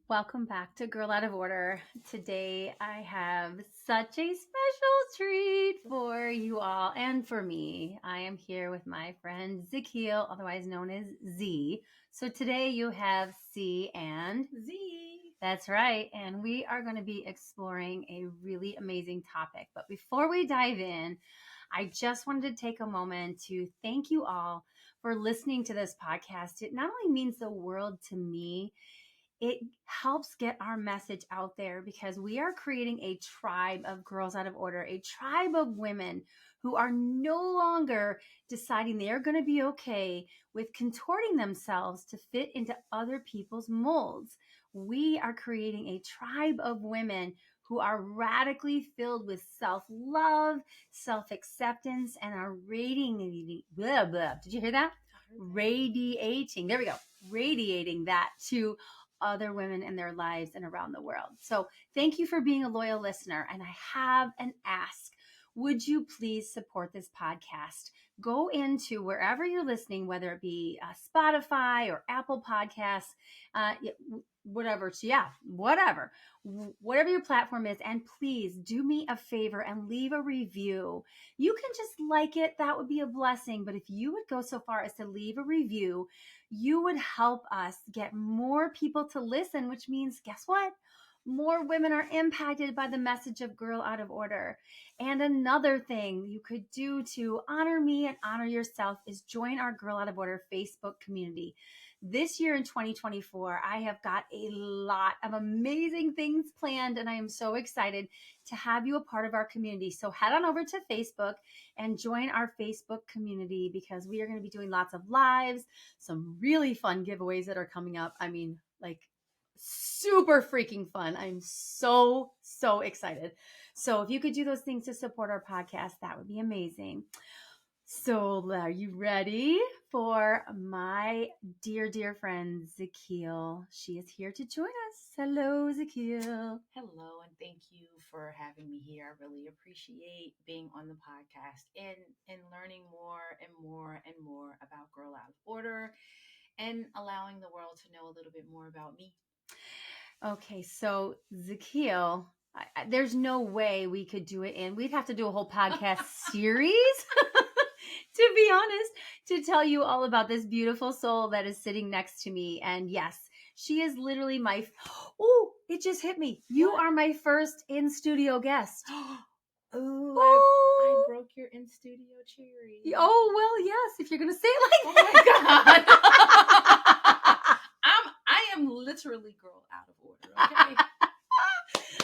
Welcome back to Girl Out of Order. Today I have such a special treat for you all and for me. I am here with my friend Zequille, otherwise known as Z. So today you have C and Z. That's right. And we are going to be exploring a really amazing topic. But before we dive in, I just wanted to take a moment to thank you all for listening to this podcast. It not only means the world to me, it helps get our message out there because we are creating a tribe of girls out of order, a tribe of women who are no longer deciding they are going to be okay with contorting themselves to fit into other people's molds. We are creating a tribe of women who are radically filled with self-love, self-acceptance, and are radiating. Blah, blah. Did you hear that? Radiating. There we go. Radiating that to other women in their lives and around the world. So thank you for being a loyal listener. And I have an ask. Would you please support this podcast? Go into wherever you're listening, whether it be Spotify or Apple Podcasts, whatever. So whatever your platform is. And please do me a favor and leave a review. You can just like it. That would be a blessing. But if you would go so far as to leave a review, you would help us get more people to listen, which means, guess what? More women are impacted by the message of Girl Out of Order. And another thing you could do to honor me and honor yourself is join our Girl Out of Order Facebook community. This year in 2024, I have got a lot of amazing things planned, and I am so excited to have you a part of our community. So head on over to Facebook and join our Facebook community because we are going to be doing lots of lives, some really fun giveaways that are coming up. I mean, like super freaking fun. I'm so excited. So if you could do those things to support our podcast, that would be amazing. So are you ready for my dear friend Zequille? She is here to join us. Hello, Zequille. Hello, and thank you for having me here. I really appreciate being on the podcast and learning more and more and more about Girl Out of Order and allowing the world to know a little bit more about me. Okay, so Zequille, there's no way we could do it in. We'd have to do a whole podcast series, to be honest, to tell you all about this beautiful soul that is sitting next to me. And yes, she is literally oh, it just hit me. You are my first in studio guest. I broke your in studio cherry. Oh, well, yes, if you're going to say it like that. Oh my God. I am literally Girl Out of Order, okay?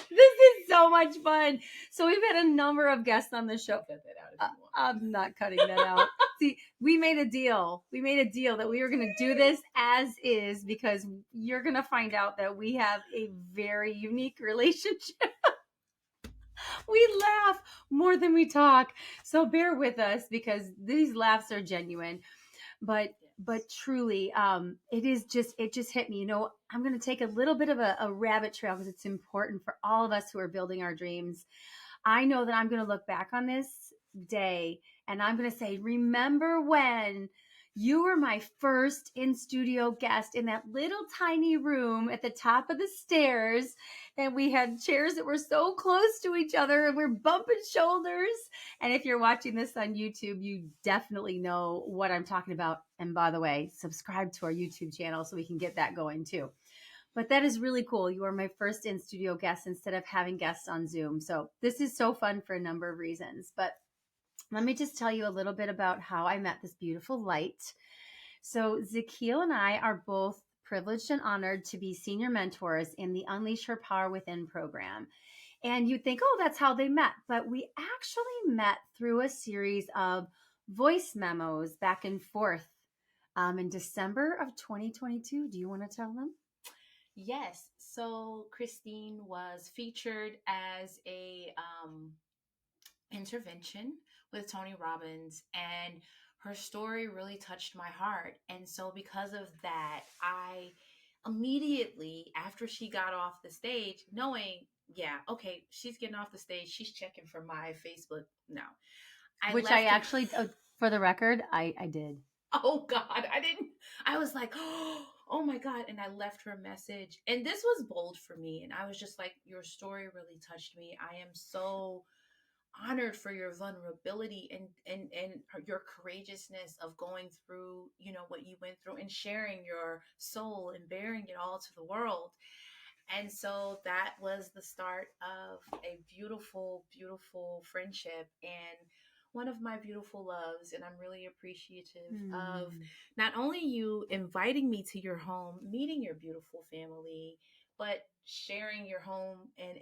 This is so much fun. So we've had a number of guests on the show. Cut that out if you want. I'm not cutting that out. See, we made a deal. We made a deal that we were going to do this as is because you're going to find out that we have a very unique relationship. We laugh more than we talk. So bear with us because these laughs are genuine. But truly, it just hit me. You know, I'm going to take a little bit of a rabbit trail because it's important for all of us who are building our dreams. I know that I'm going to look back on this day and I'm going to say, remember when you were my first in studio guest in that little tiny room at the top of the stairs, and we had chairs that were so close to each other and we're bumping shoulders. And if you're watching this on YouTube, you definitely know what I'm talking about. And by the way, subscribe to our YouTube channel so we can get that going too. But that is really cool. You are my first in studio guest instead of having guests on Zoom. So this is so fun for a number of reasons. But let me just tell you a little bit about how I met this beautiful light. So Zequille and I are both privileged and honored to be senior mentors in the Unleash Her Power Within program. And you'd think, oh, that's how they met. But we actually met through a series of voice memos back and forth in December of 2022. Do you want to tell them? Yes. So Christine was featured as a intervention with Tony Robbins, and her story really touched my heart. And so because of that, I immediately, after she got off the stage, knowing, yeah, okay, she's getting off the stage, she's checking for my Facebook. No. For the record, I did. Oh God, I didn't. I was like, oh, oh my God. And I left her a message. And this was bold for me. And I was just like, your story really touched me. I am so honored for your vulnerability and your courageousness of going through, what you went through and sharing your soul and bearing it all to the world. And so that was the start of a beautiful, beautiful friendship and one of my beautiful loves. And I'm really appreciative of not only you inviting me to your home, meeting your beautiful family, but sharing your home and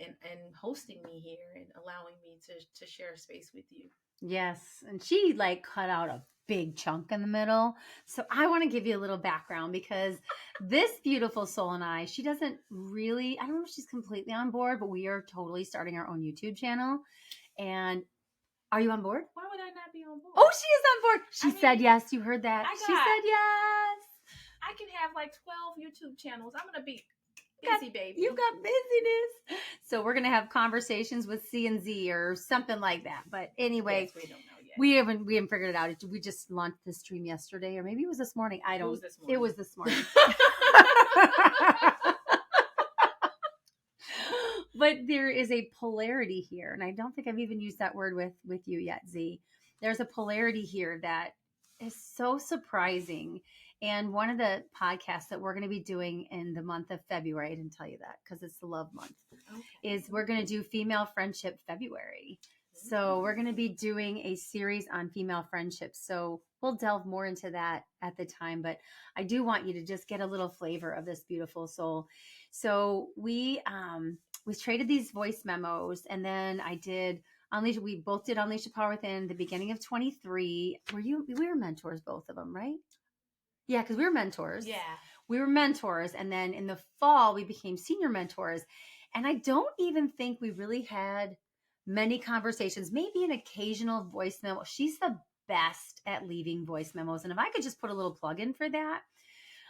hosting me here and allowing me to share space with you. Yes. And she like cut out a big chunk in the middle. So I want to give you a little background because this beautiful soul and she doesn't really, I don't know if she's completely on board, but we are totally starting our own YouTube channel. And are you on board? Why would I not be on board? Oh, she is on board. She said yes. You heard that. She said yes. I can have like 12 YouTube channels. I'm going to be busy, baby. You got busyness. So we're going to have conversations with C and Z or something like that. But anyway, yes, we don't know yet. We haven't figured it out. We just launched the stream yesterday, or maybe it was this morning. I don't. It was this morning. But there is a polarity here, and I don't think I've even used that word with you yet, Z. There's a polarity here that is so surprising. And one of the podcasts that we're going to be doing in the month of February, I didn't tell you that because it's the love month, is we're going to do Female Friendship February. So we're going to be doing a series on female friendships. So we'll delve more into that at the time. But I do want you to just get a little flavor of this beautiful soul. So we traded these voice memos, and then I did Unleash. We both did Unleash the Power Within the beginning of 23. We were mentors, both of them, right? Yeah, because we were mentors. Yeah. We were mentors. And then in the fall, we became senior mentors. And I don't even think we really had many conversations, maybe an occasional voice memo. She's the best at leaving voice memos. And if I could just put a little plug in for that,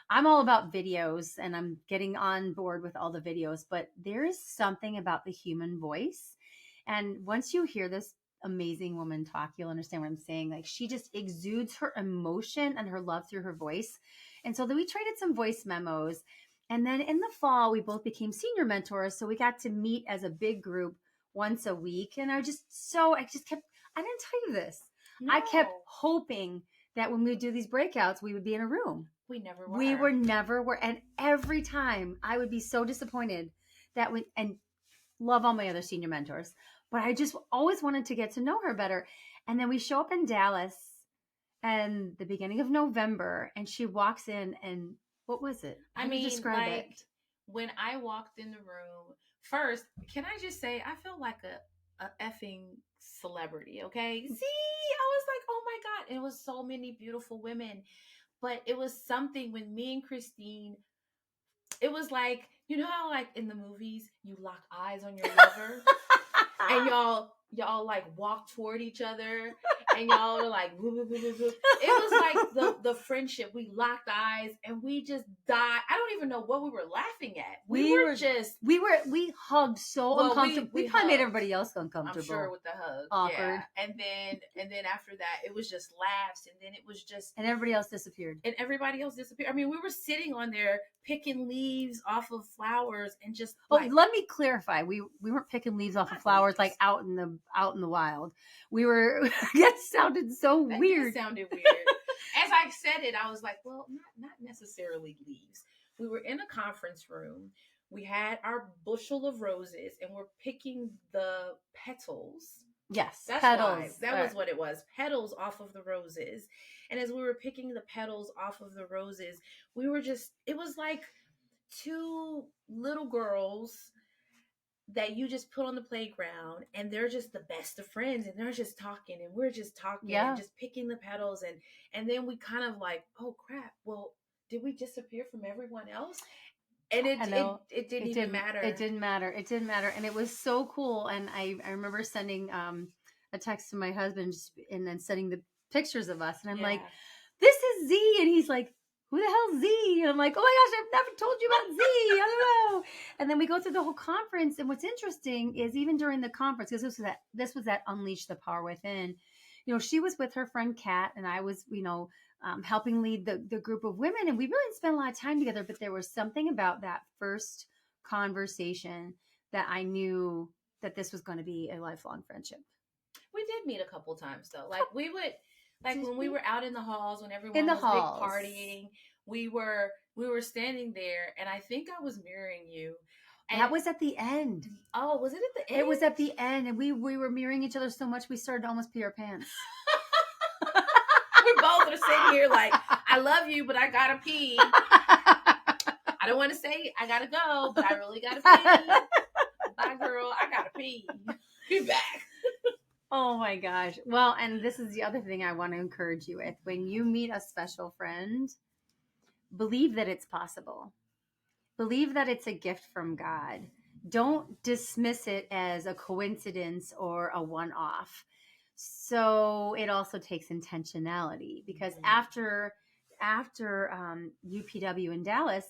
I'm all about videos and I'm getting on board with all the videos, but there is something about the human voice. And once you hear this amazing woman talk, you'll understand what I'm saying. Like she just exudes her emotion and her love through her voice. And so then we traded some voice memos. And then in the fall, we both became senior mentors. So we got to meet as a big group once a week. And I didn't tell you this. No. I kept hoping that when we would do these breakouts, we would be in a room. We never were. And every time I would be so disappointed and love all my other senior mentors, but I just always wanted to get to know her better. And then we show up in Dallas and the beginning of November, and she walks in, and what was it? How do you describe it? When I walked in the room, first, can I just say, I feel like a effing celebrity, okay? See, I was like, oh my God. And it was so many beautiful women. But it was something when me and Christine, it was like, you know how like in the movies, you lock eyes on your lover and y'all like walk toward each other and y'all are like, woo, woo, woo, woo, woo. It was like the friendship. We locked eyes and we just died. I don't even know what we were laughing at. We hugged so uncomfortable. We probably made everybody else uncomfortable. I'm sure with the hug. Awkward. Yeah. And then after that, it was just laughs. And then it was just. And everybody else disappeared. I mean, we were sitting on there picking leaves off of flowers and just. Let me clarify. We weren't picking leaves off of flowers like out in the wild. We were. That sounded so weird. It sounded weird. As I said it, I was like, well, not necessarily leaves. We were in a conference room. We had our bushel of roses, and we're picking the petals. Yes, that's petals. That was what it was. Petals off of the roses. And as we were picking the petals off of the roses, it was like two little girls that you just put on the playground and they're just the best of friends and they're just talking and we're just talking and just picking the petals and then we kind of like, oh crap, well, did we disappear from everyone else? And it didn't even matter. It didn't matter. And it was so cool. And I remember sending a text to my husband and then sending the pictures of us. And I'm like, this is Z. And he's like, who the hell's Z? And I'm like, oh my gosh, I've never told you about Z. I don't know. And then we go through the whole conference. And what's interesting is even during the conference, because this was that Unleash the Power Within, she was with her friend Kat, and I was, helping lead the group of women, and we really didn't spend a lot of time together. But there was something about that first conversation that I knew that this was going to be a lifelong friendship. We did meet a couple times though. Like we would, like Did when we we? were out in the halls when In everyone the was big halls. partying, we were standing there, and I think I was mirroring you. And That was at the end. oh, was it at the end? It was at the end, and we were mirroring each other so much we started to almost pee our pants. We both are sitting here like, I love you, but I gotta pee. I don't want to say I gotta go, but I really gotta pee. Bye, girl. I gotta pee. Be back. Oh my gosh. Well, and this is the other thing I want to encourage you with. When you meet a special friend, believe that it's possible. Believe that it's a gift from God. Don't dismiss it as a coincidence or a one-off. So it also takes intentionality, because after UPW in Dallas,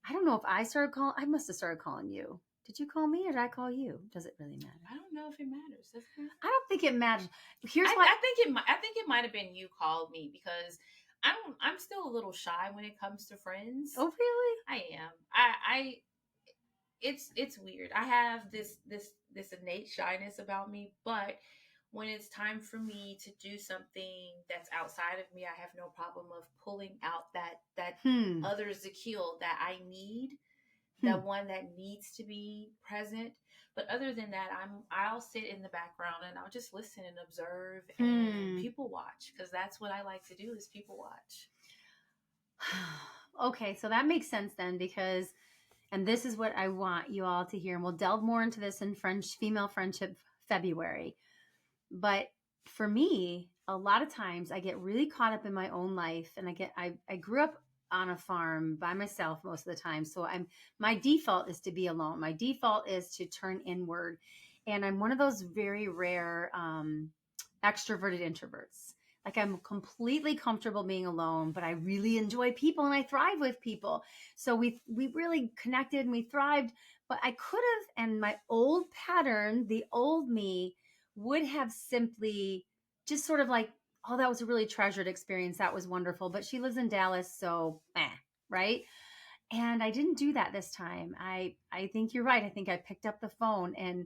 I don't know if I must have started calling you. Did you call me or did I call you? Does it really matter? I don't know if it matters. I don't think it matters. Here's why. I think it might have been you called me because I'm still a little shy when it comes to friends. Oh, really? I am. I it's weird. I have this innate shyness about me, but when it's time for me to do something that's outside of me, I have no problem of pulling out that other Zequille that I need, that one that needs to be present. But other than that, I'll sit in the background and I'll just listen and observe and people watch, because that's what I like to do, is people watch. Okay, so that makes sense then, because, and this is what I want you all to hear, and we'll delve more into this in Female Friendship February. But for me, a lot of times I get really caught up in my own life, and I grew up on a farm by myself most of the time. So my default is to be alone. My default is to turn inward. And I'm one of those very rare extroverted introverts. Like, I'm completely comfortable being alone, but I really enjoy people and I thrive with people. So we really connected and we thrived, but I could have, and my old pattern, the old me, would have simply just sort of like, oh, that was a really treasured experience. That was wonderful. But she lives in Dallas, so right? And I didn't do that this time. I think you're right. I think I picked up the phone. And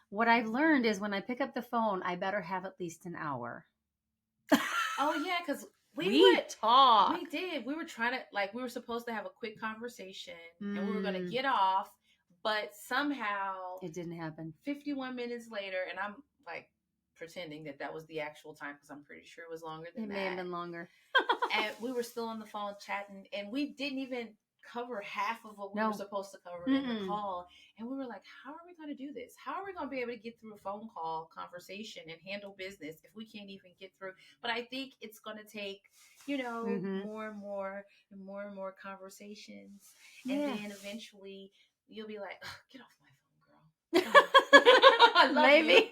what I've learned is when I pick up the phone, I better have at least an hour. Oh, yeah, because we talk. We did. We were trying to, like, we were supposed to have a quick conversation and we were going to get off, but somehow it didn't happen. 51 minutes later, and I'm like pretending that was the actual time because I'm pretty sure it was longer than that. It may have been longer. And we were still on the phone chatting, and we didn't even cover half of what we were supposed to cover in the call. And we were like, how are we going to do this? How are we going to be able to get through a phone call conversation and handle business if we can't even get through? But I think it's going to take, more and more conversations. And then eventually you'll be like, oh, get off my phone, girl. I love Maybe.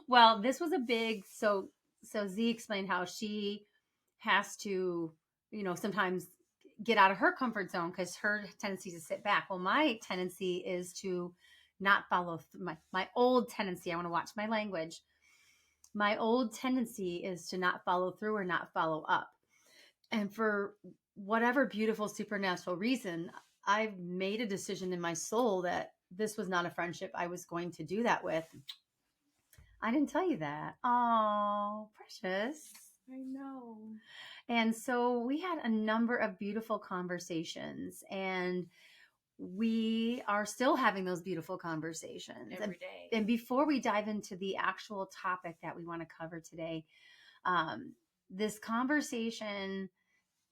Well, this was a big, so Z explained how she has to, sometimes get out of her comfort zone because her tendency is to sit back. Well, my tendency is to not follow my old tendency. I want to watch my language. My old tendency is to not follow through or not follow up. And for whatever beautiful supernatural reason, I've made a decision in my soul that this was not a friendship I was going to do that with. I didn't tell you that. Oh, precious. I know. And so we had a number of beautiful conversations, and we are still having those beautiful conversations every day. And before we dive into the actual topic that we want to cover today, this conversation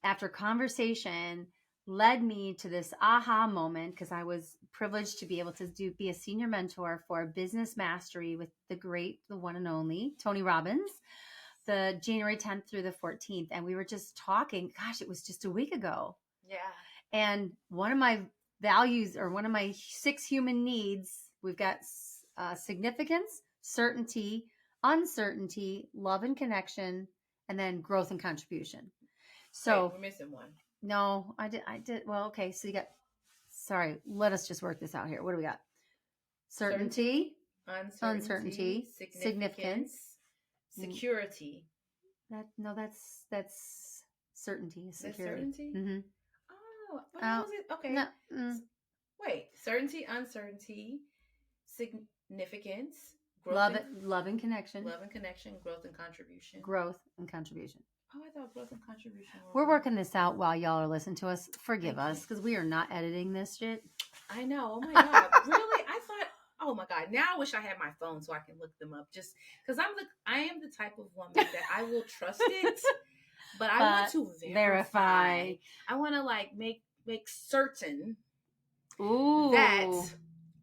after conversation led me to this aha moment, because I was privileged to be able to be a senior mentor for business mastery with the one and only Tony Robbins, the January 10th through the 14th. And we were just talking, gosh, it was just a week ago. Yeah. And one of my values, or one of my 6 human needs, we've got significance, certainty, uncertainty, love and connection, and then growth and contribution. So we're missing one. No, I did. Well, okay. So let us just work this out here. What do we got? Certainty. Uncertainty, significance, security. That's certainty, That's security. certainty? Mm-hmm. Oh, but how is it? Okay. No, Wait. Certainty, uncertainty, significance, growth love and it, love and connection, love and connection, growth and contribution. growth and contribution. Oh, I thought growth and contribution We're were one. working this out while y'all are listening to us. Forgive Thank us you. because we are not editing this shit. I know. Oh my God. Really? I thought. Oh my God. Now I wish I had my phone so I can look them up. Just because I am the type of woman that I will trust it, but I want to verify. I want to like make certain Ooh. that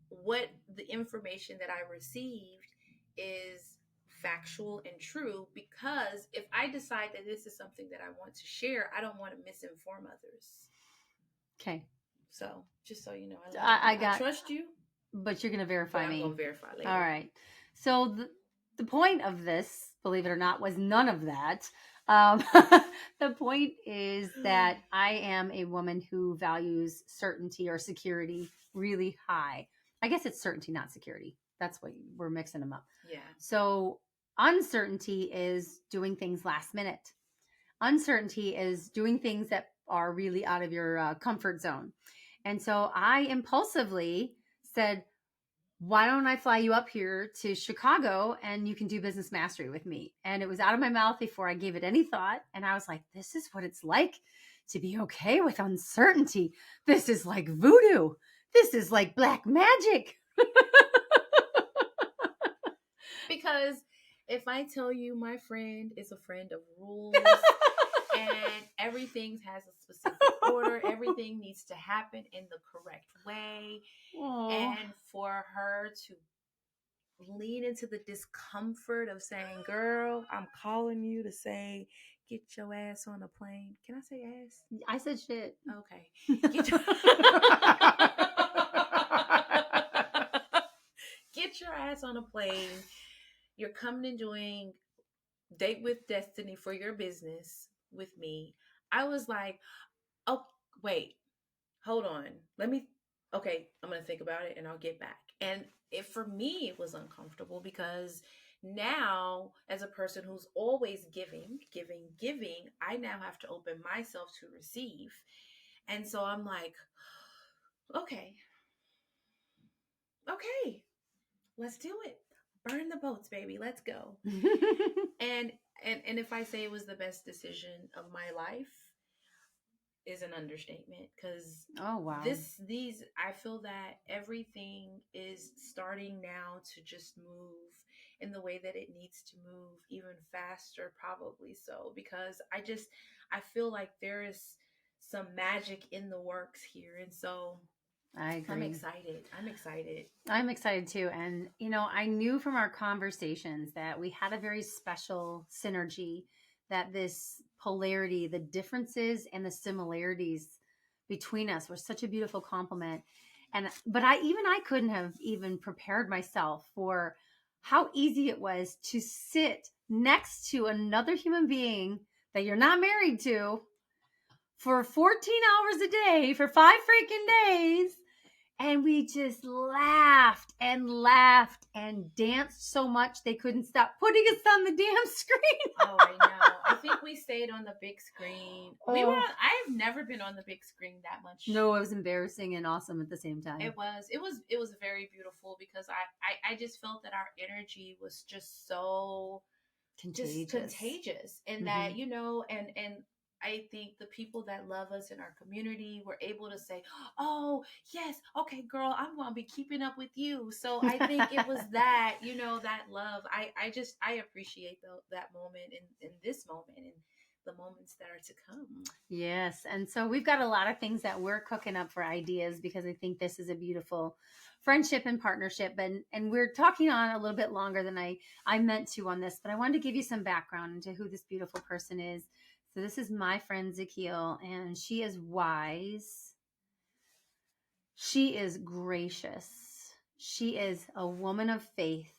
what the information that I received is factual and true, because if I decide that this is something that I want to share, I don't want to misinform others. Okay. So just so you know, I trust you, but you're gonna verify me. I'm gonna verify later. All right. So the point of this, believe it or not, was none of that. The point is that I am a woman who values certainty or security really high. I guess it's certainty, not security. That's what we're mixing them up. Yeah. So uncertainty is doing things last minute. Uncertainty is doing things that are really out of your comfort zone. And so I impulsively said, why don't I fly you up here to Chicago and you can do business mastery with me? And it was out of my mouth before I gave it any thought. And I was like, this is what it's like to be okay with uncertainty. This is like voodoo. This is like black magic. Because if I tell you my friend is a friend of rules and everything has a specific order, everything needs to happen in the correct way. Aww. And for her to lean into the discomfort of saying, girl, I'm calling you to say, get your ass on a plane. Can I say ass? I said shit. Okay. Get your ass on a plane. You're coming and doing Date with Destiny for your business with me. I was like, oh, wait, hold on. Okay, I'm going to think about it and I'll get back. And for me, it was uncomfortable because now, as a person who's always giving, I now have to open myself to receive. And so I'm like, okay, let's do it. Burn the boats, baby. Let's go. and if I say it was the best decision of my life, is an understatement, because these I feel that everything is starting now to just move in the way that it needs to move, even faster, probably so, because I feel like there is some magic in the works here, and so I agree. I'm excited. I'm excited too. And, you know, I knew from our conversations that we had a very special synergy, that this polarity, the differences and the similarities between us were such a beautiful complement. But I couldn't have even prepared myself for how easy it was to sit next to another human being that you're not married to for 14 hours a day for 5 freaking days. And we just laughed and danced so much they couldn't stop putting us on the damn screen. Oh, I know. I think we stayed on the big screen. I've never been on the big screen that much. No, it was embarrassing and awesome at the same time. It was very beautiful, because I just felt that our energy was just so contagious. And that, you know, and I think the people that love us in our community were able to say, oh, yes, okay, girl, I'm going to be keeping up with you. So I think it was that, you know, that love. I appreciate that moment in this moment and the moments that are to come. Yes. And so we've got a lot of things that we're cooking up for ideas, because I think this is a beautiful friendship and partnership. And we're talking on a little bit longer than I meant to on this, but I wanted to give you some background into who this beautiful person is. So this is my friend Zequille, and she is wise. She is gracious. She is a woman of faith.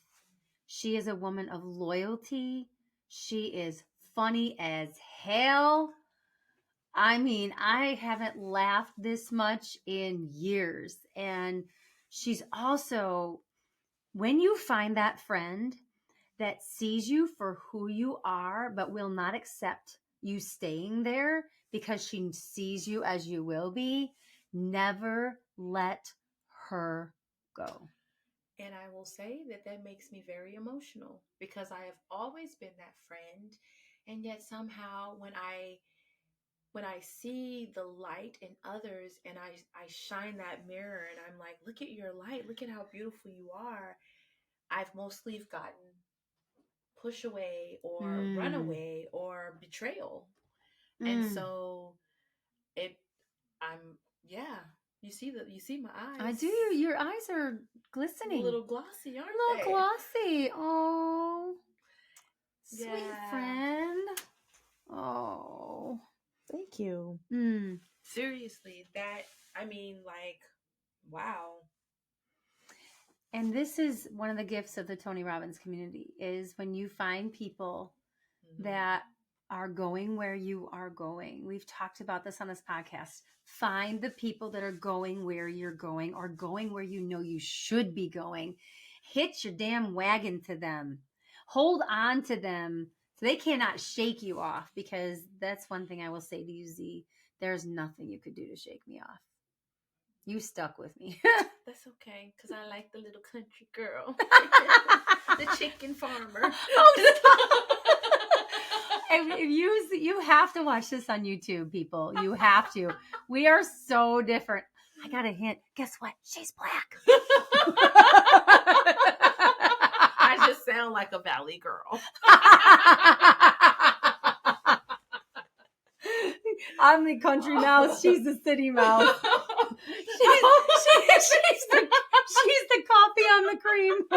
She is a woman of loyalty. She is funny as hell. I mean, I haven't laughed this much in years. And she's also When you find that friend that sees you for who you are, but will not accept you staying there because she sees you as you will be, never let her go. And I will say that that makes me very emotional because I have always been that friend. And yet somehow when I see the light in others and I shine that mirror and I'm like, look at your light, look at how beautiful you are. I've mostly gotten push away or run Mm. away or betrayal. And Mm. so it I'm yeah, you see my I eyes do. Your eyes are a glistening. little glossy, aren't A little they? glossy. Oh, sweet Yeah. friend. Oh. Thank you. Mm. Seriously, that I mean like wow. And this is one of the gifts of the Tony Robbins community is when you find people that are going where you are going. We've talked about this on this podcast. Find the people that are going where you're going or going where you know you should be going. Hitch your damn wagon to them. Hold on to them so they cannot shake you off, because that's one thing I will say to you, Z. There's nothing you could do to shake me off. You stuck with me. That's okay, because I like the little country girl. The chicken farmer. Oh, stop. If you have to watch this on YouTube, people. You have to. We are so different. I got a hint. Guess what? She's black. I just sound like a valley girl. I'm the country mouse. She's the city mouse. She's the coffee on the cream.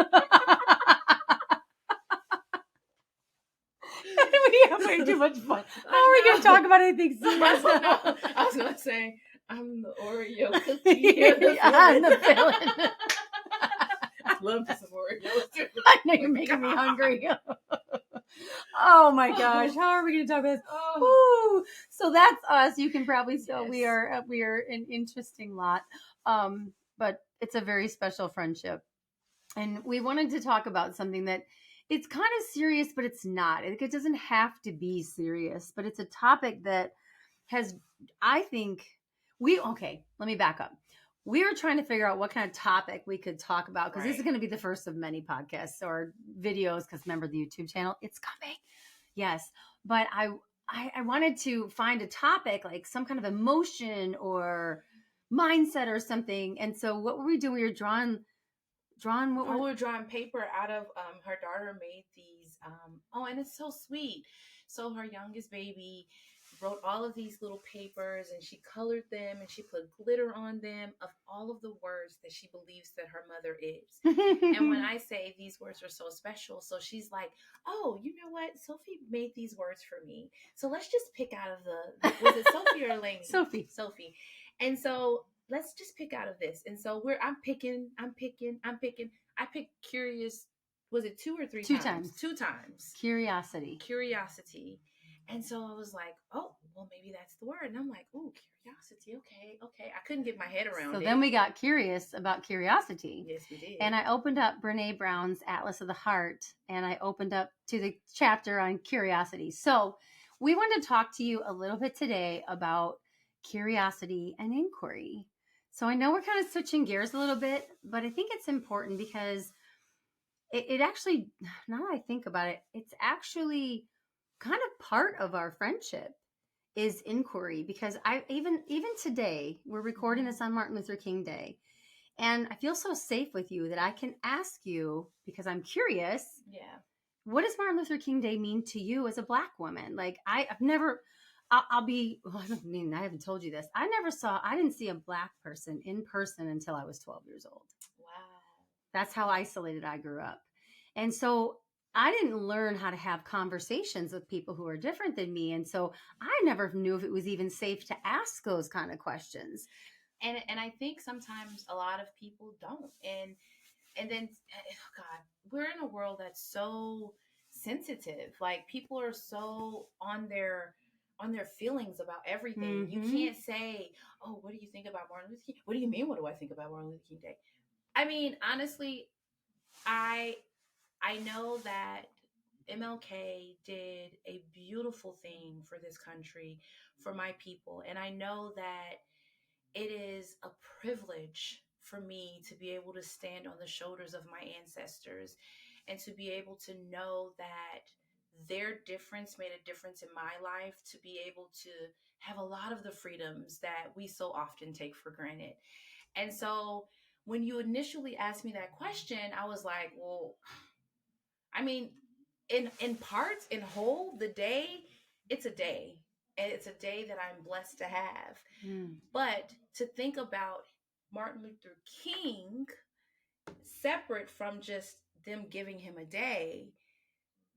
We have way too much fun. How are we going to talk about anything serious now? I was going to say, I'm the Oreo cookie. I'm the villain. I love this Oreos too. I know you're making me hungry. Oh my gosh, how are we going to talk about this? Ooh. So that's us. You can probably tell we are an interesting lot, but it's a very special friendship, and we wanted to talk about something that it's kind of serious, but it's not. It doesn't have to be serious, but it's a topic that has, I think, okay. Let me back up. We were trying to figure out what kind of topic we could talk about, because this is going to be the first of many podcasts or videos, because remember the YouTube channel, it's coming. Yes. But I wanted to find a topic, like some kind of emotion or mindset or something. And so what were we doing? We were drawing what we were drawing paper out of her daughter made these and it's so sweet. So her youngest baby wrote all of these little papers and she colored them and she put glitter on them of all of the words that she believes that her mother is. And when I say these words are so special, so she's like, oh, you know what? Sophie made these words for me. So let's just pick out of was it Sophie or Elaine? Sophie. And so let's just pick out of this. And so I'm picking. I picked curious. Was it 2 or 3 times? 2 times. Curiosity. And so I was like, oh, well, maybe that's the word. And I'm like, oh, curiosity. Okay. I couldn't get my head around it. So then we got curious about curiosity. Yes, we did. And I opened up Brene Brown's Atlas of the Heart, and I opened up to the chapter on curiosity. So we want to talk to you a little bit today about curiosity and inquiry. So I know we're kind of switching gears a little bit, but I think it's important because it actually, now that I think about it, it's actually kind of part of our friendship is inquiry, because even today, we're recording this on Martin Luther King Day, and I feel so safe with you that I can ask you, because I'm curious. Yeah. What does Martin Luther King Day mean to you as a Black woman? Like I haven't told you this. I didn't see a Black person in person until I was 12 years old. Wow. That's how isolated I grew up. And so I didn't learn how to have conversations with people who are different than me. And so I never knew if it was even safe to ask those kind of questions. And I think sometimes a lot of people don't. And then, God, we're in a world that's so sensitive. Like people are so on their feelings about everything. Mm-hmm. You can't say, oh, what do you think about Martin Luther King? What do you mean, what do I think about Martin Luther King Day? I mean, honestly, I I know that MLK did a beautiful thing for this country, for my people, and I know that it is a privilege for me to be able to stand on the shoulders of my ancestors and to be able to know that their difference made a difference in my life, to be able to have a lot of the freedoms that we so often take for granted. And so when you initially asked me that question, I was like, well, I mean, in parts, in whole, the day, it's a day. And it's a day that I'm blessed to have. Mm. But to think about Martin Luther King separate from just them giving him a day,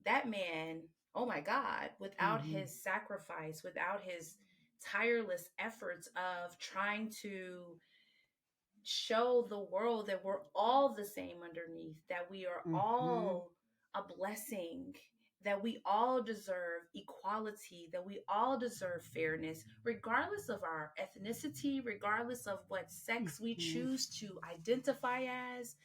that man, oh my God, without Mm-hmm. his sacrifice, without his tireless efforts of trying to show the world that we're all the same underneath, that we are Mm-hmm. all a blessing, that we all deserve equality, that we all deserve fairness, regardless of our ethnicity, regardless of what sex we Mm-hmm. choose to identify as.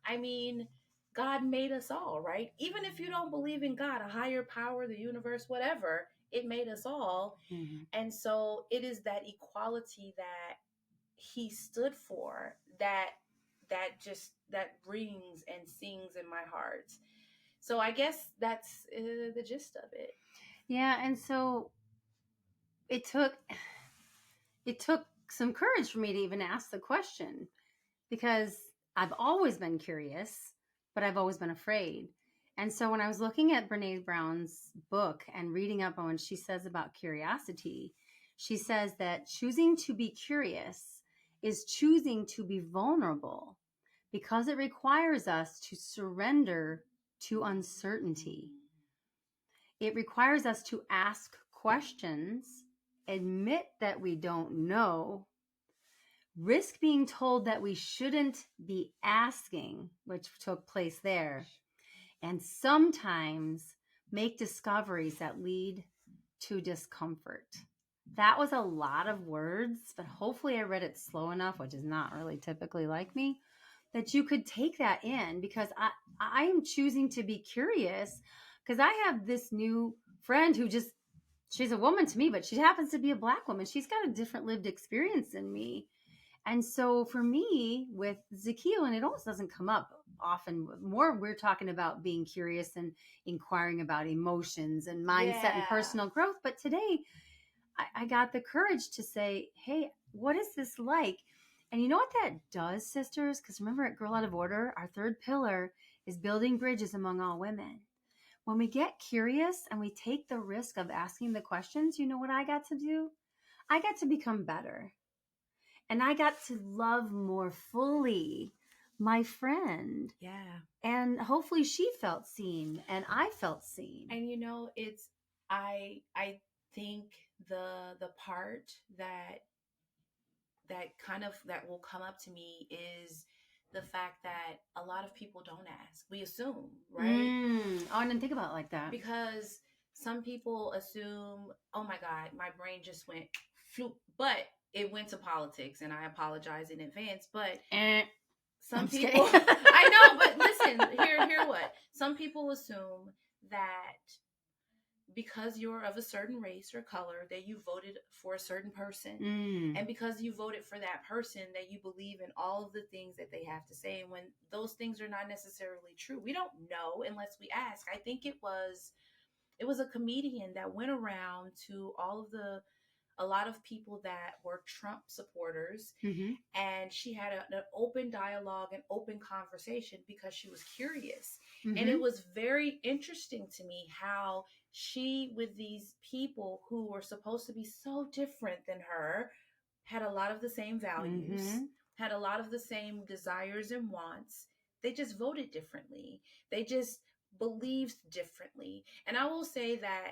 I mean, God made us all, right? Even if you don't believe in God, a higher power, the universe, whatever, it made us all. Mm-hmm. And so it is that equality that he stood for that rings and sings in my heart. So I guess that's the gist of it. Yeah, and so it took it took some courage for me to even ask the question because I've always been curious, but I've always been afraid. And so when I was looking at Brene Brown's book and reading up on what she says about curiosity, she says that choosing to be curious is choosing to be vulnerable because it requires us to surrender to uncertainty. It requires us to ask questions, admit that we don't know, risk being told that we shouldn't be asking, which took place there, and sometimes make discoveries that lead to discomfort. That was a lot of words, but hopefully I read it slow enough, which is not really typically like me, that you could take that in because I am choosing to be curious because I have this new friend who just she's a woman to me, but she happens to be a Black woman. She's got a different lived experience than me. And so for me with Zequille, and it almost doesn't come up often, more we're talking about being curious and inquiring about emotions and mindset and Yeah. personal growth. But today I got the courage to say, hey, what is this like? And you know what that does, sisters? Because remember at Girl Out of Order, our third pillar is building bridges among all women. When we get curious and we take the risk of asking the questions, you know what I got to do? I got to become better. And I got to love more fully my friend. Yeah. And hopefully she felt seen and I felt seen. And it's I think the part that kind of that will come up to me is the fact that a lot of people don't ask. We assume, right? Oh, I didn't think about it like that. Because some people assume, oh my God, my brain just went floop, but it went to politics, and I apologize in advance. But some I'm just people, kidding. I know, but listen, hear what some people assume that because you're of a certain race or color that you voted for a certain person, and because you voted for that person that you believe in all of the things that they have to say, and when those things are not necessarily true. We don't know unless we ask. I think it was a comedian that went around to a lot of people that were Trump supporters, Mm-hmm. and she had an open dialogue and open conversation because she was curious. And Mm-hmm. it was very interesting to me how she, with these people who were supposed to be so different than her, had a lot of the same values, Mm-hmm. had a lot of the same desires and wants. They just voted differently. They just believed differently. And I will say that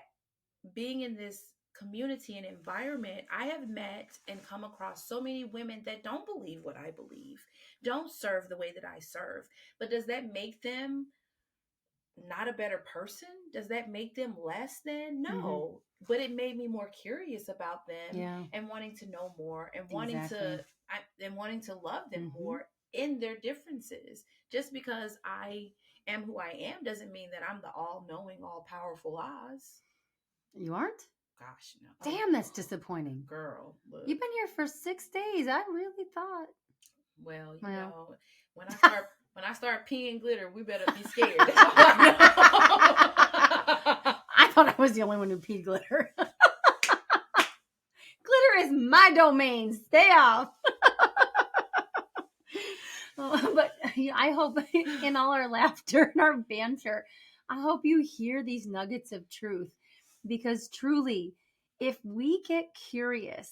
being in this community and environment, I have met and come across so many women that don't believe what I believe, don't serve the way that I serve. But does that make them not a better person? Does that make them less than? Mm-hmm. No. But it made me more curious about them Yeah, and wanting to know more and wanting to exactly. and wanting to love them Mm-hmm. more in their differences. Just because I am who I am doesn't mean that I'm the all-knowing, all-powerful Oz. You aren't? Gosh, no. Damn, that's disappointing. Girl, look. You've been here for 6 days. I really thought. Well, you Well. know, when I start peeing glitter, we better be scared. I thought I was the only one who peed glitter. Glitter is my domain. Stay off. But I hope in all our laughter and our banter, I hope you hear these nuggets of truth. Because truly, if we get curious,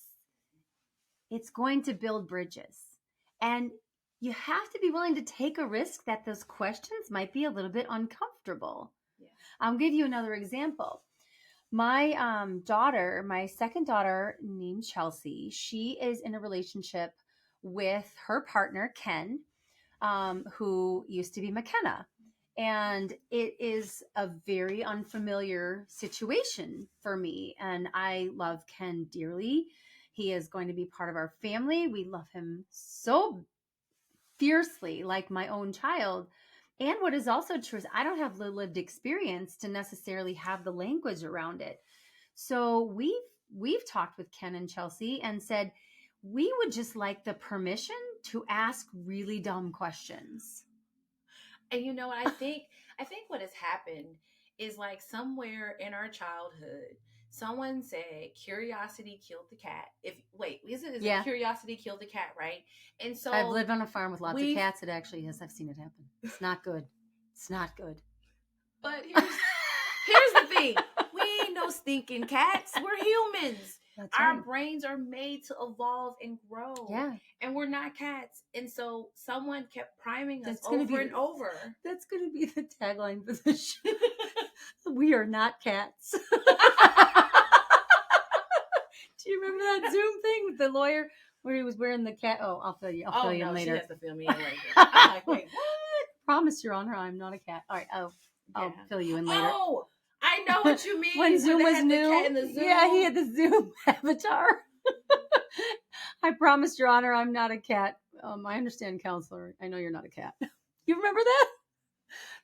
it's going to build bridges. And you have to be willing to take a risk that those questions might be a little bit uncomfortable. Yeah. I'll give you another example. My daughter, my second daughter named Chelsea, she is in a relationship with her partner, Ken, who used to be McKenna. And it is a very unfamiliar situation for me. And I love Ken dearly. He is going to be part of our family. We love him so fiercely, like my own child. And what is also true is I don't have the lived experience to necessarily have the language around it. So we've talked with Ken and Chelsea and said we would just like the permission to ask really dumb questions. And you know what I think what has happened is like somewhere in our childhood, someone said curiosity killed the cat. Is it curiosity killed the cat, right? And so I've lived on a farm with lots of cats. It actually has. I've seen it happen. It's not good. It's not good. But here's the thing. We ain't no stinking cats. We're humans. That's Our right. brains are made to evolve and grow. Yeah. And we're not cats. And so someone kept priming us over and over. That's going to be the tagline for the show. We are not cats. Do you remember that Zoom thing with the lawyer where he was wearing the cat? Oh, I'll fill you in later. She has to fill me in later. I'm like, wait, what? Promise, Your Honor, I'm not a cat. All right, I'll fill you in later. Oh, I know what you mean. When Zoom was new. The cat in the Zoom. Yeah, he had the Zoom avatar. I promise, Your Honor, I'm not a cat. I understand, counselor. I know you're not a cat. You remember that?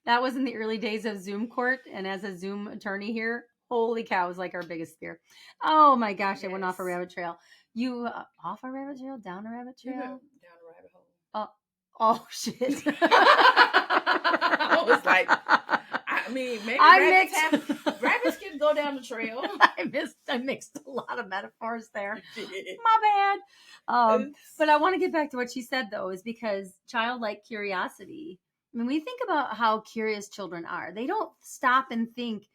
That was in the early days of Zoom court. And as a Zoom attorney here, holy cow, it was like our biggest fear. Oh my gosh, yes. I went off a rabbit trail. You off a rabbit trail? Down a rabbit trail? Down a rabbit hole. Oh, shit. I was like, I mean, maybe rabbits can go down the trail. I mixed a lot of metaphors there. My bad. But I want to get back to what she said, though, is because childlike curiosity, when we think about how curious children are, they don't stop and think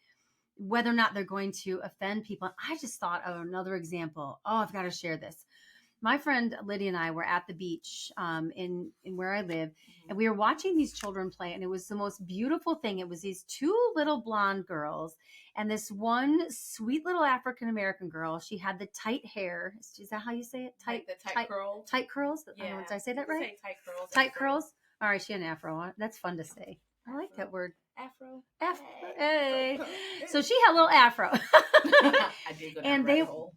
whether or not they're going to offend people. I just thought of another example. Oh, I've got to share this. My friend Lydia and I were at the beach in where I live, and we were watching these children play, and it was the most beautiful thing. It was these two little blonde girls and this one sweet little African-American girl. She had the tight hair. Is that how you say it? Tight curls. Tight curls? Yeah. Did I say that right? Say tight curls. Tight curls? All right, she had an afro. That's fun to say. I like that word. Afro. Hey. So she had a little afro. I did go down the hole.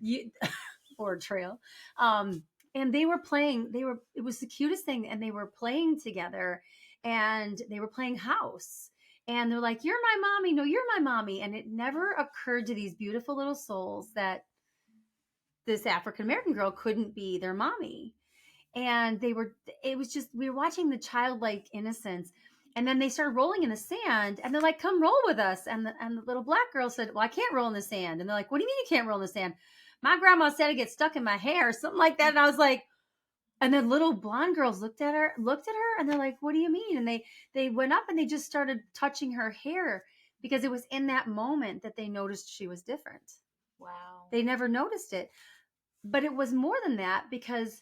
Or trail. And they were playing, it was the cutest thing. And they were playing together and they were playing house. And they're like, you're my mommy. No, you're my mommy. And it never occurred to these beautiful little souls that this African-American girl couldn't be their mommy. And we were watching the childlike innocence. And then they started rolling in the sand and they're like, come roll with us. And the little black girl said, well, I can't roll in the sand. And they're like, what do you mean you can't roll in the sand? My grandma said it gets stuck in my hair, something like that. And I was like, and then little blonde girls looked at her and they're like, what do you mean? And they went up and they just started touching her hair because it was in that moment that they noticed she was different. Wow. They never noticed it. But it was more than that because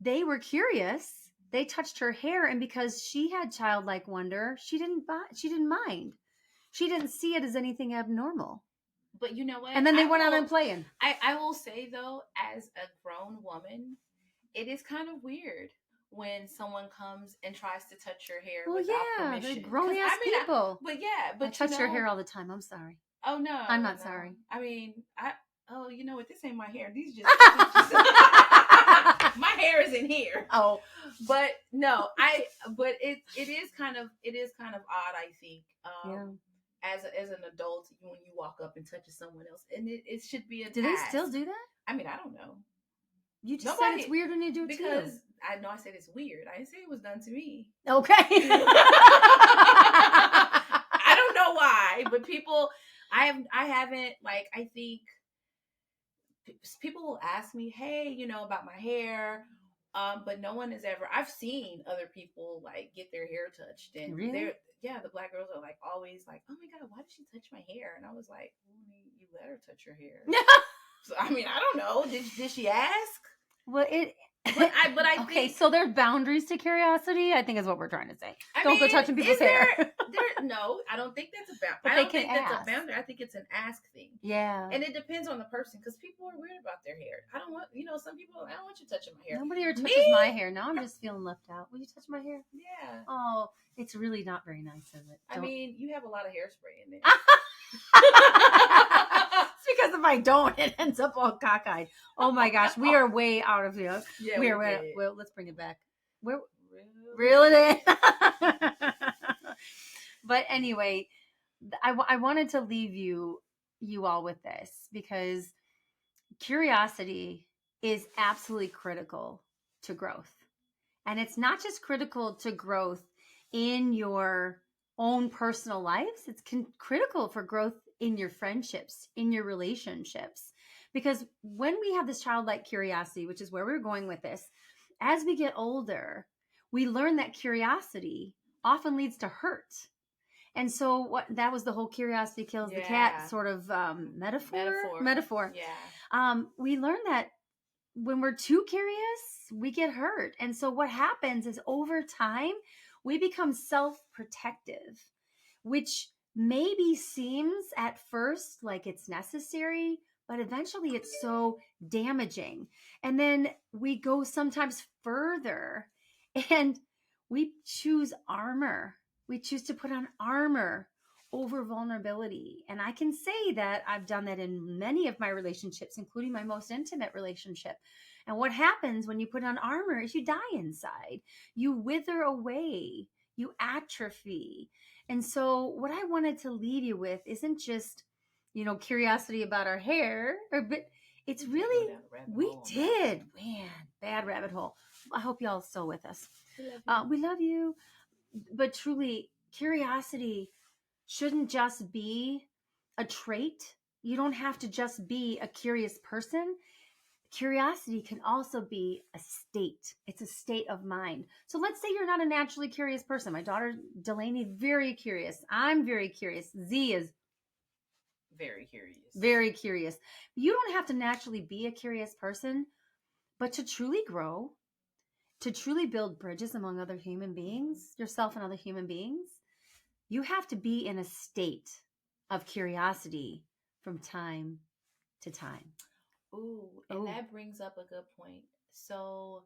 they were curious. They touched her hair, and because she had childlike wonder, she didn't mind. She didn't see it as anything abnormal. But you know what? And then they went out and playing. I will say, though, as a grown woman, it is kind of weird when someone comes and tries to touch your hair without permission. They're grown-ass people. But I touch your hair all the time. I'm sorry. Oh, no. I'm not sorry. I mean, you know what? This ain't my hair. These just... My hair is in here. Oh, but no, but it is kind of odd, I think. yeah. As an adult, when you walk up and touches someone else, and it should be an Do they still do that? I mean, I don't know. You just said it's weird when you do it because too. I know I said it's weird. I didn't say it was done to me. Okay. I don't know why, but people, I haven't, like, I think people will ask me, hey, about my hair. But no one has ever. I've seen other people like get their hair touched, and really, the black girls are like always like, oh my god, why did she touch my hair? And I was like, you let her touch your hair. So I mean, I don't know. Did she ask? Well, but I okay, think, so there's boundaries to curiosity, I think is what we're trying to say. Don't go touching people's hair. No, I don't think that's a boundary. But I don't think ask. that's a boundary. I think it's an ask thing. Yeah. And it depends on the person, because people are weird about their hair. I don't want, some people, I don't want you touching my hair. Nobody ever touches my hair. Now I'm just feeling left out. Will you touch my hair? Yeah. Oh, it's really not very nice, is it? I mean, you have a lot of hairspray in there. It's because if I don't, it ends up all cockeyed. Oh my gosh, we are way out of here. Yeah, well, let's bring it back. Reel it in. But anyway, I wanted to leave you all with this, because curiosity is absolutely critical to growth. And it's not just critical to growth in your own personal lives, it's critical for growth in your friendships, in your relationships. Because when we have this childlike curiosity, which is where we're going with this, as we get older, we learn that curiosity often leads to hurt. And so that was the whole curiosity kills the cat sort of metaphor. Yeah. We learn that when we're too curious, we get hurt. And so what happens is, over time, we become self-protective, which maybe seems at first like it's necessary, but eventually it's so damaging. And then we go sometimes further and we choose armor. We choose to put on armor over vulnerability. And I can say that I've done that in many of my relationships, including my most intimate relationship. And what happens when you put on armor is you die inside. You wither away. You atrophy. And so what I wanted to leave you with isn't just, curiosity about our hair, but it's really, we did. Man, bad rabbit hole. I hope y'all still with us. We love you. But truly, curiosity shouldn't just be a trait. You don't have to just be a curious person. Curiosity can also be a state. It's a state of mind. So let's say you're not a naturally curious person. My daughter Delaney, very curious. I'm very curious. Z is very curious. Very curious. You don't have to naturally be a curious person, but to truly grow, to truly build bridges among other human beings, yourself and other human beings, you have to be in a state of curiosity from time to time. Ooh, and that brings up a good point. So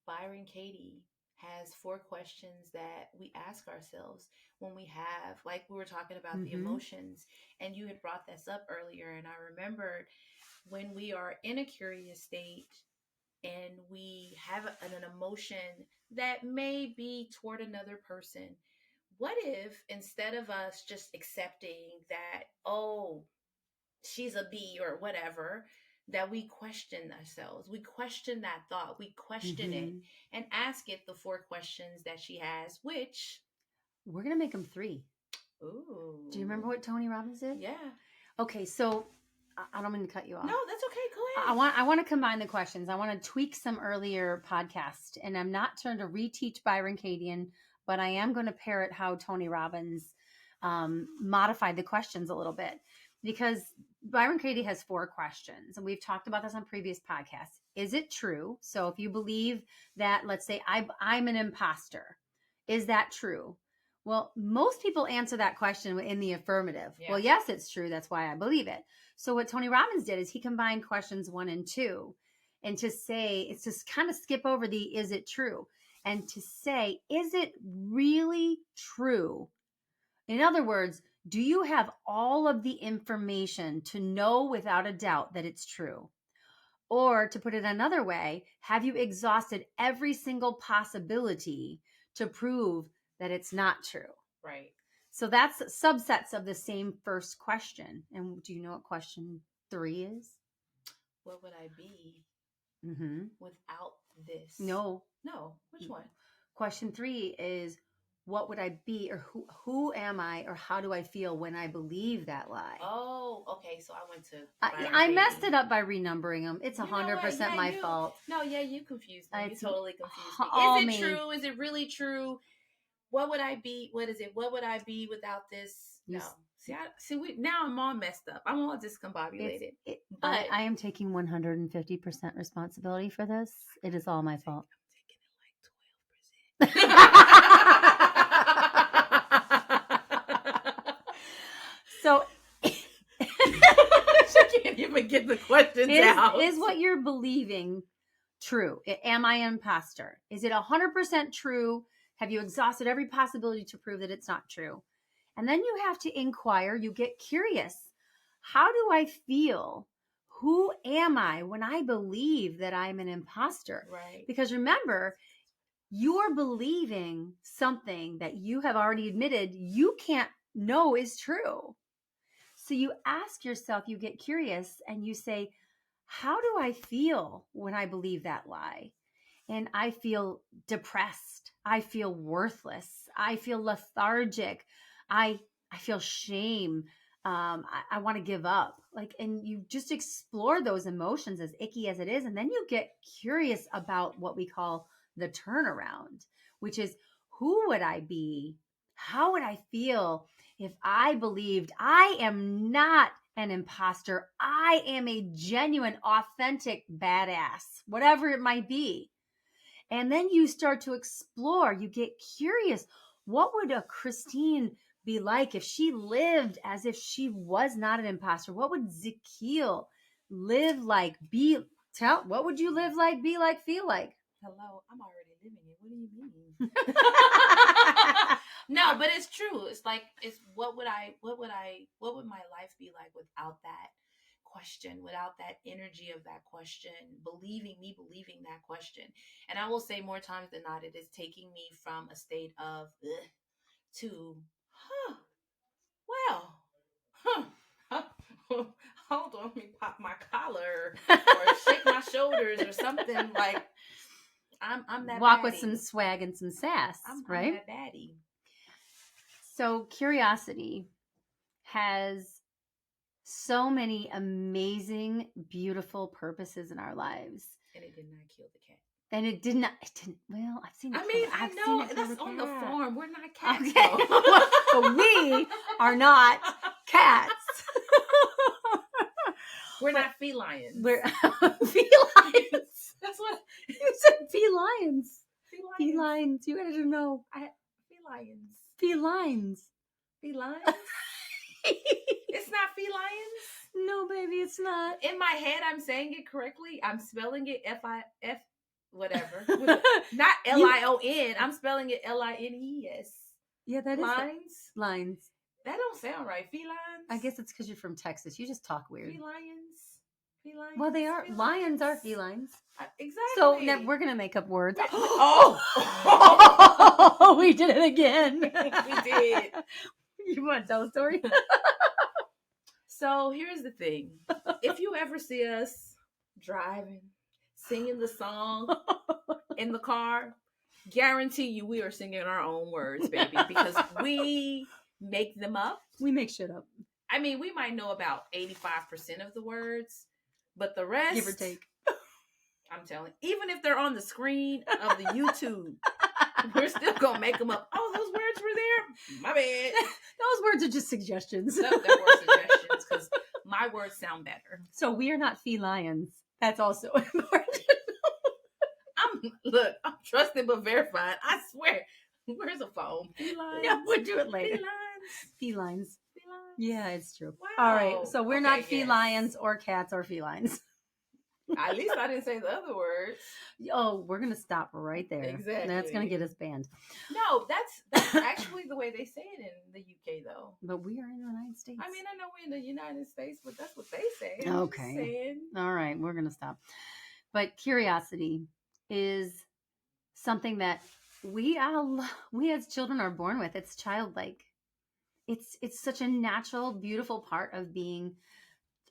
Byron Katie has 4 questions that we ask ourselves when we have, like we were talking about the emotions, and you had brought this up earlier, and I remembered when we are in a curious state and we have an emotion that may be toward another person, what if instead of us just accepting that, oh, she's a B or whatever, that we question ourselves, we question that thought, we question it, and ask it the 4 questions that she has, which we're going to make them 3. Ooh. Do you remember what Tony Robbins did? Yeah. Okay, so I don't mean to cut you off. No, that's okay. Go ahead. I want to combine the questions. I want to tweak some earlier podcasts, and I'm not trying to reteach Byron Katie, but I am going to parrot how Tony Robbins modified the questions a little bit, because Byron Katie has 4 questions, and we've talked about this on previous podcasts. Is it true? So if you believe that, let's say I'm an imposter, is that true? Well, most people answer that question in the affirmative. Yeah. Well, yes, it's true. That's why I believe it. So what Tony Robbins did is he combined questions 1 and 2, and to say, it's just kind of skip over the is it true, and to say, is it really true? In other words, do you have all of the information to know without a doubt that it's true? Or to put it another way, have you exhausted every single possibility to prove that it's not true? Right. So that's subsets of the same first question. And do you know what question 3 is? What would I be Mm-hmm. without this? No. No. Which one? Question 3 is, what would I be, or who am I, or how do I feel when I believe that lie? Oh, okay. So I went to. I messed it up by renumbering them. It's You know what? 100% Yeah, my fault. No, yeah, you confused me. You It's totally confused me. all Is it me. true? Is it really true? What would I be? What is it? What would I be without this? No. Now I'm all messed up. I'm all discombobulated. But I am taking 150% responsibility for this. It is all my fault. I'm taking it like 12%. So she can't even get the questions out. Is what you're believing true? Am I an imposter? Is it 100% true? Have you exhausted every possibility to prove that it's not true? And then you have to inquire, you get curious. How do I feel? Who am I when I believe that I'm an imposter? Right. Because remember, you're believing something that you have already admitted you can't know is true. So you ask yourself, you get curious, and you say, how do I feel when I believe that lie? And I feel depressed. I feel worthless. I feel lethargic. I feel shame. I want to give up. And you just explore those emotions, as icky as it is. And then you get curious about what we call the turnaround, which is, who would I be? How would I feel if I believed I am not an imposter? I am a genuine, authentic badass, whatever it might be. And then you start to explore, you get curious. What would a Christine be like if she lived as if she was not an imposter? What would Zequille live like, what would you live like, be like, feel like? Hello, I'm already living it. What do you mean? No, but it's true. It's like, what would my life be like without that question, without that energy of that question, believing that question? And I will say, more times than not, it is taking me from a state of to, hold on, let me pop my collar or shake my shoulders or something. Like, I'm that walk baddie. With some swag and some sass, right? I'm that baddie. So curiosity has so many amazing, beautiful purposes in our lives. And it did not kill the cat. And it didn't. Well, I've seen it. I know that's on the farm. We're not cats. Okay. But we are not cats. We're not felines. We're felines. That's what you said. Felines. Felines. You gotta know. Felines. Felines. Felines. It's not felines. No, baby, it's not. In my head, I'm saying it correctly. I'm spelling it F whatever. Not Lion. I'm spelling it Lines. Yeah, that is lines. That don't sound right. Felines. I guess it's because you're from Texas. You just talk weird. Felines. Well, they are. Lions are felines. Exactly. So now we're gonna make up words. Oh, we did it again. We did. You want to tell a story? So here's the thing. If you ever see us driving, singing the song in the car, guarantee you we are singing our own words, baby, because we make them up. We make shit up. I mean, we might know about 85% of the words, but the rest, give or take, I'm telling you, even if they're on the screen of the YouTube, we're still gonna make them up. Oh, those words were there? My bad. Those words are just suggestions. No, they were suggestions because my words sound better. So we are not felines. That's also important. I'm trusted but verified. I swear. Where's a phone? Felines. No, we'll do it later. Felines. Yeah, it's true. Wow. All right. So we're not felines or cats or felines. At least I didn't say the other words. Oh, we're gonna stop right there. Exactly. That's gonna get us banned. No, that's actually the way they say it in the UK, though. But we are in the United States. I mean, I know we're in the United States, but that's what they say. Okay. All right, we're gonna stop. But curiosity is something that we as children are born with. It's childlike. It's such a natural, beautiful part of being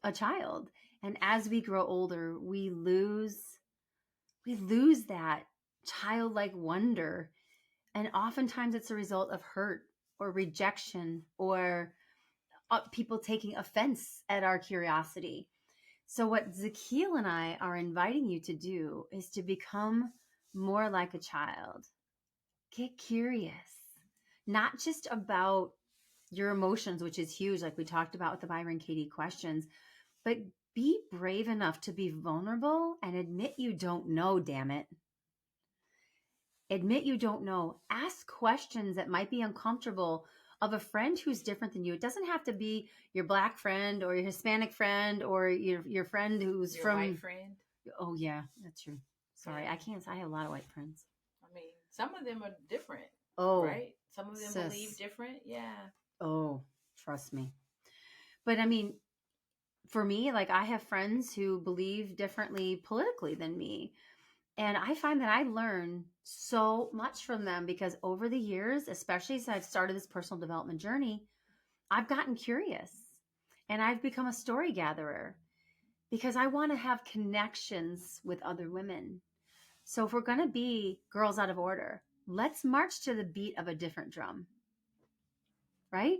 a child. And as we grow older, we lose that childlike wonder. And oftentimes it's a result of hurt or rejection or people taking offense at our curiosity. So, what Zequille and I are inviting you to do is to become more like a child. Get curious, not just about your emotions, which is huge, like we talked about with the Byron Katie questions, but be brave enough to be vulnerable and admit you don't know, damn it. Admit you don't know. Ask questions that might be uncomfortable of a friend who's different than you. It doesn't have to be your Black friend or your Hispanic friend or your friend who's Your from white friend. Oh yeah, that's true. Sorry, Yeah. I can't. I have a lot of white friends. I mean, some of them are different. Oh, right. Some of them believe different. Yeah. Oh, trust me. But I mean, for me, like I have friends who believe differently politically than me. And I find that I learn so much from them because over the years, especially as I've started this personal development journey, I've gotten curious and I've become a story gatherer because I want to have connections with other women. So if we're going to be girls out of order, let's march to the beat of a different drum, right?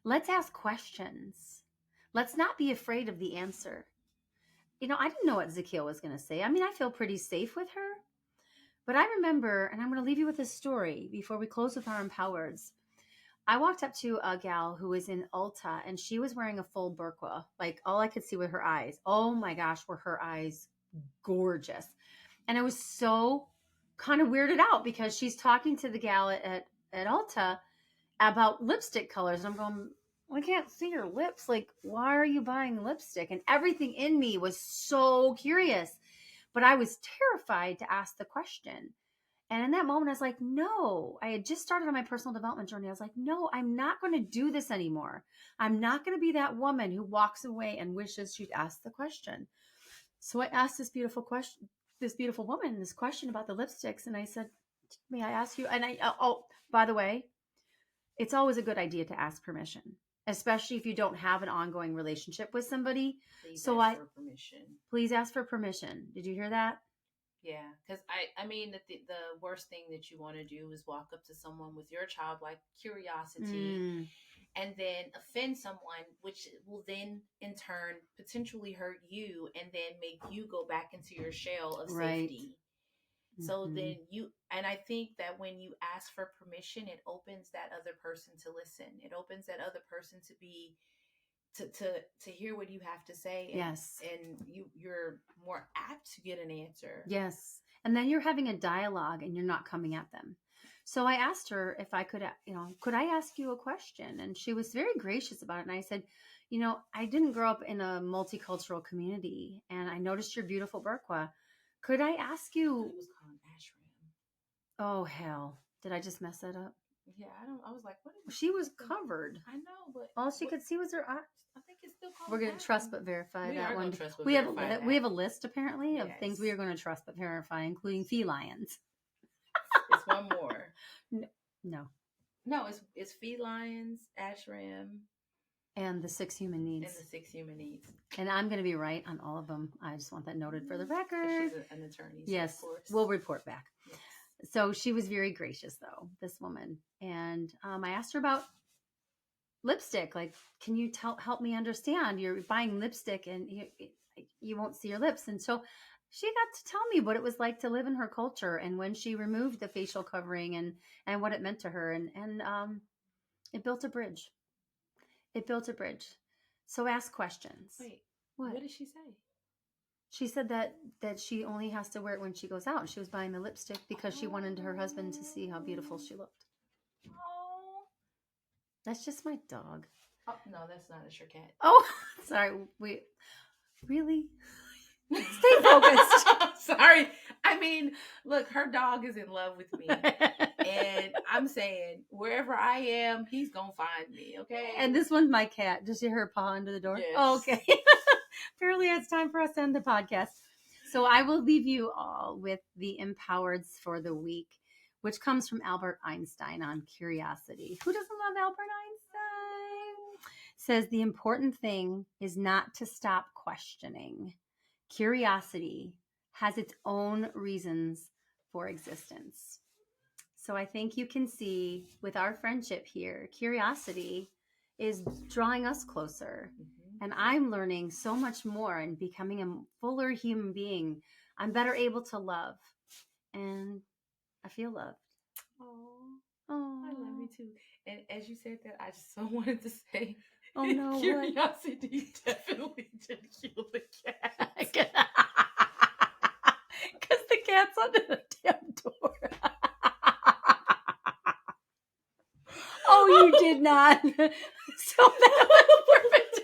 Let's ask questions. Let's not be afraid of the answer. I didn't know what Zequille was going to say. I mean, I feel pretty safe with her. But I remember, and I'm going to leave you with this story before we close with our empowereds. I walked up to a gal who was in Ulta and she was wearing a full burqa. Like all I could see were her eyes. Oh my gosh, were her eyes gorgeous. And I was so kind of weirded out because she's talking to the gal at Ulta about lipstick colors. And I'm going, I can't see your lips. Like, why are you buying lipstick? And everything in me was so curious. But I was terrified to ask the question. And in that moment, I was like, no, I had just started on my personal development journey. I was like, no, I'm not going to do this anymore. I'm not going to be that woman who walks away and wishes she'd asked the question. So I asked this beautiful woman, this question about the lipsticks. And I said, may I ask you? And by the way, it's always a good idea to ask permission, especially if you don't have an ongoing relationship with somebody. Please ask for permission. Please ask for permission. Did you hear that? Yeah, because I mean, the worst thing that you want to do is walk up to someone with your childlike curiosity and then offend someone, which will then in turn potentially hurt you and then make you go back into your shell of safety. So then and I think that when you ask for permission, it opens that other person to listen. It opens that other person to be to hear what you have to say. And, yes. And you're more apt to get an answer. Yes. And then you're having a dialogue and you're not coming at them. So I asked her if I could, could I ask you a question? And she was very gracious about it. And I said, I didn't grow up in a multicultural community and I noticed your beautiful burqa. Could I ask you? It was called ashram. Oh, hell. Did I just mess that up? Yeah, I was like, what is she was covered. I know, but all she could see was her eyes. I think it's still called. We're going to trust but verify we that one. We have a list apparently of things we are going to trust but verify, including felines. It's one more. No. It's felines, ashram, and the 6 human needs. And I'm going to be right on all of them. I just want that noted for the record. She's an attorney. Yes, so of course. We'll report back. Yes. So she was very gracious, though, this woman. And I asked her about lipstick. Like, can you help me understand? You're buying lipstick and you won't see your lips. And so she got to tell me what it was like to live in her culture and when she removed the facial covering and what it meant to her. And it built a bridge. So ask questions. Wait, what did she say? She said that she only has to wear it when she goes out. She was buying the lipstick because she wanted her husband to see how beautiful she looked. Oh. That's just my dog. Oh, no, that's not. It's your cat. Oh, sorry. Really? Stay focused. Sorry. I mean, look, her dog is in love with me. And I'm saying, wherever I am, he's going to find me, okay? And this one's my cat. Does you hear her paw under the door? Yes. Oh, okay. Apparently it's time for us to end the podcast. So I will leave you all with the empowereds for the week, which comes from Albert Einstein on curiosity. Who doesn't love Albert Einstein? Says the important thing is not to stop questioning. Curiosity has its own reasons for existence. So I think you can see with our friendship here, curiosity is drawing us closer. Mm-hmm. And I'm learning so much more and becoming a fuller human being. I'm better able to love. And I feel loved. Oh, I love you too. And as you said that, I just so wanted to say, oh no, curiosity definitely did kill the cat. Because the cat's under the damn door. Oh, you did not. So that was perfect.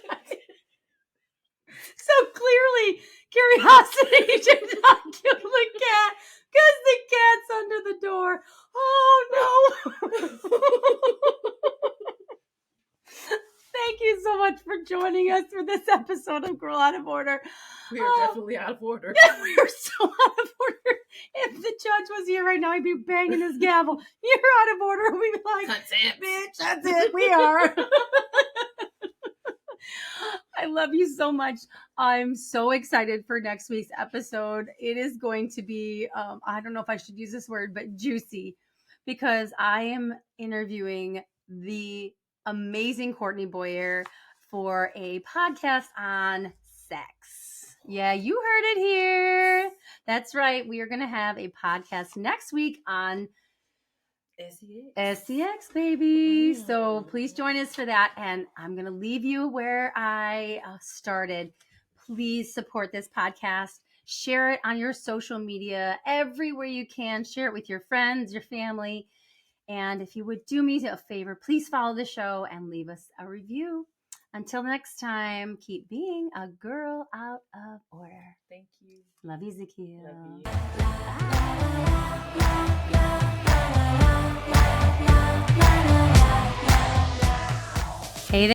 So clearly, curiosity did not kill the cat because the cat's under the door. Oh no. Thank you so much for joining us for this episode of Girl Out of Order. We are definitely out of order. Yeah, we are so out of order. If the judge was here right now, he'd be banging his gavel. You're out of order. We'd be like, consent, bitch, that's it. We are. I love you so much. I'm so excited for next week's episode. It is going to be, I don't know if I should use this word, but juicy, because I am interviewing the amazing Courtney Boyer for a podcast on sex. Yeah, you heard it here. That's right. We are going to have a podcast next week on SCX, baby. So please join us for that. And I'm going to leave you where I started. Please support this podcast. Share it on your social media, everywhere you can. Share it with your friends, your family. And if you would do me a favor, please follow the show and leave us a review. Until next time, keep being a girl out of order. Thank you. Love you, Zequille. Love you.